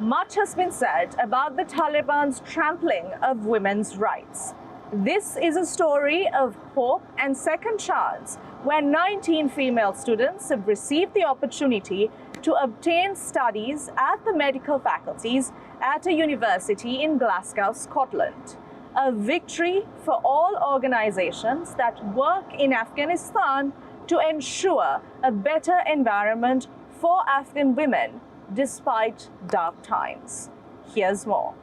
Much has been said about the Taliban's trampling of women's rights. This is a story of hope and second chance, where 19 female students have received the opportunity to obtain studies at the medical faculties at a university in Glasgow, Scotland. A victory for all organizations that work in Afghanistan to ensure a better environment for Afghan women despite dark times. Here's more.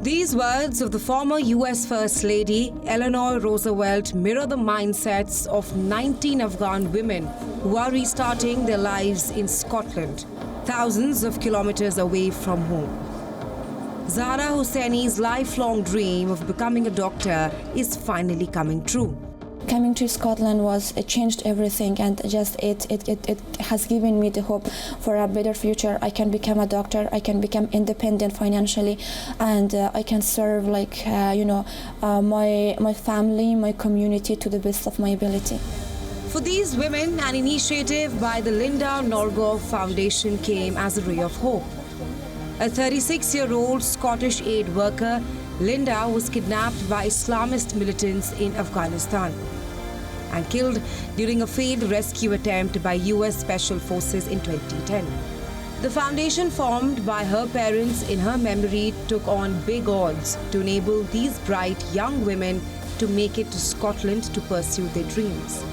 These words of the former US First Lady Eleanor Roosevelt mirror the mindsets of 19 Afghan women who are restarting their lives in Scotland, thousands of kilometers away from home. Zahra Hosseini's lifelong dream of becoming a doctor is finally coming true. Coming to Scotland it changed everything, and just it has given me the hope for a better future. I can become a doctor, I can become independent financially, and I can serve my family, my community to the best of my ability. For these women, an initiative by the Linda Norgov Foundation came as a ray of hope. A 36-year-old Scottish aid worker, Linda was kidnapped by Islamist militants in Afghanistan and killed during a failed rescue attempt by US Special Forces in 2010. The foundation formed by her parents in her memory took on big odds to enable these bright young women to make it to Scotland to pursue their dreams.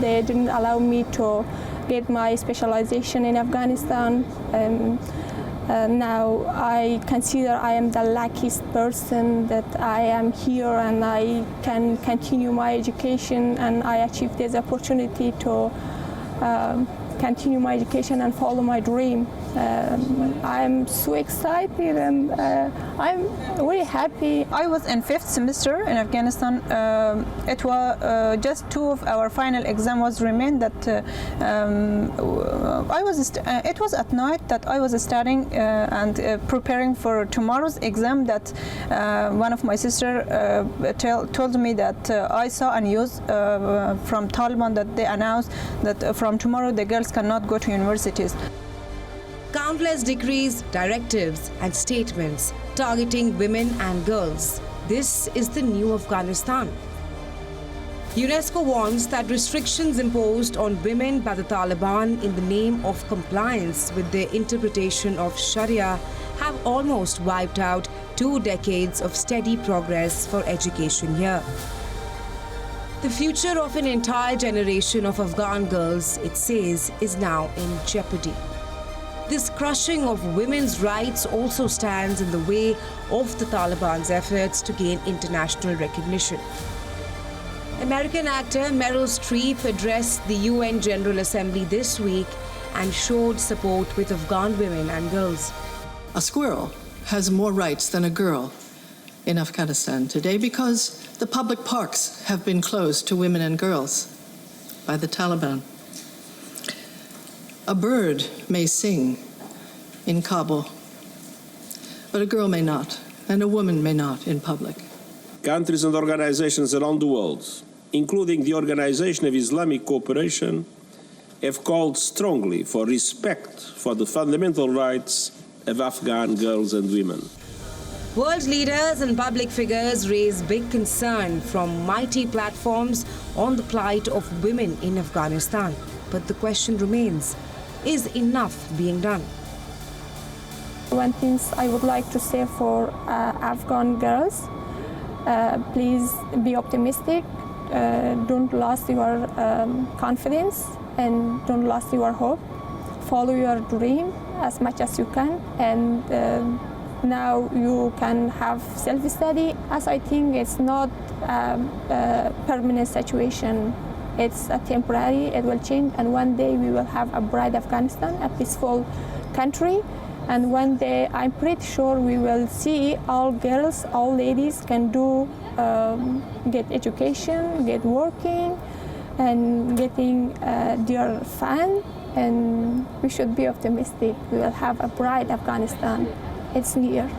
They didn't allow me to get my specialization in Afghanistan. Now I consider I am the luckiest person that I am here and I can continue my education, and I achieved this opportunity to continue my education and follow my dream. I'm so excited and I'm really happy. I was in 5th semester in Afghanistan. It was just 2 of our final exam was remained. That it was at night that I was studying and preparing for tomorrow's exam. That one of my sister told me that I saw a news from Taliban that they announced that from tomorrow the girls cannot go to universities. Countless decrees, directives, and statements targeting women and girls. This is the new Afghanistan. UNESCO warns that restrictions imposed on women by the Taliban in the name of compliance with their interpretation of Sharia have almost wiped out 2 decades of steady progress for education here. The future of an entire generation of Afghan girls, it says, is now in jeopardy. This crushing of women's rights also stands in the way of the Taliban's efforts to gain international recognition. American actor Meryl Streep addressed the UN General Assembly this week and showed support with Afghan women and girls. A squirrel has more rights than a girl in Afghanistan today because the public parks have been closed to women and girls by the Taliban. A bird may sing in Kabul, but a girl may not, and a woman may not in public. Countries and organizations around the world, including the Organization of Islamic Cooperation, have called strongly for respect for the fundamental rights of Afghan girls and women. World leaders and public figures raise big concern from mighty platforms on the plight of women in Afghanistan. But the question remains, is enough being done? One thing I would like to say for Afghan girls, please be optimistic, don't lose your confidence and don't lose your hope. Follow your dream as much as you can, and now you can have self-study, as I think it's not a permanent situation. It's a temporary, it will change, and one day we will have a bright Afghanistan, a peaceful country, and one day I'm pretty sure we will see all girls, all ladies can do, get education, get working, and getting their fun, and we should be optimistic. We will have a bright Afghanistan. It's near.